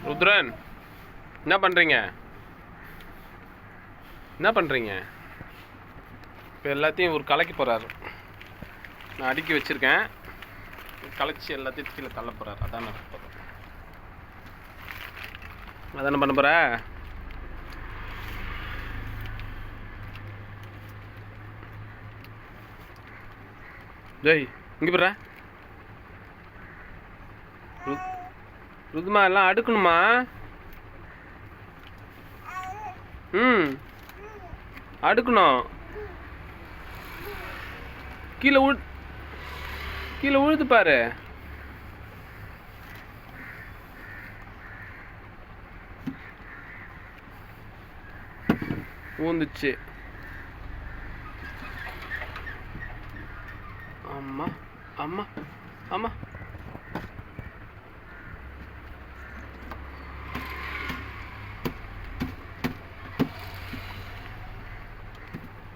ருத்ரன், என்ன பண்ணுறீங்க? என்ன பண்ணுறீங்க? இப்போ எல்லாத்தையும் ஒரு கலைக்க போகிறாரு. நான் அடுக்கி வச்சுருக்கேன். கலைச்சி எல்லாத்தையும் கீழே தள்ள போகிறார். அதான் நான் போகிறேன். அதான் என்ன பண்ண போகிற? ஜெய், இங்கே போடுற. ருதுமா, எல்லாம் அடுக்கணுமா? அடுக்கணும். கீழே உழுது பாரு. ஊந்துச்சு. அம்மா அம்மா அம்மா.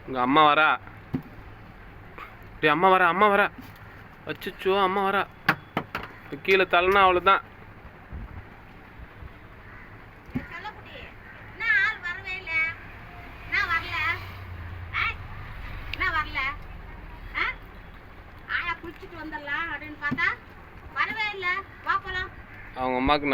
உங்க அம்மா வரா. அம்மா வரா, அம்மா வரா. அச்சோ, அம்மா வரா. கீழே தள்ளனா அவ்வளோதான். அவங்க அம்மாவுக்கு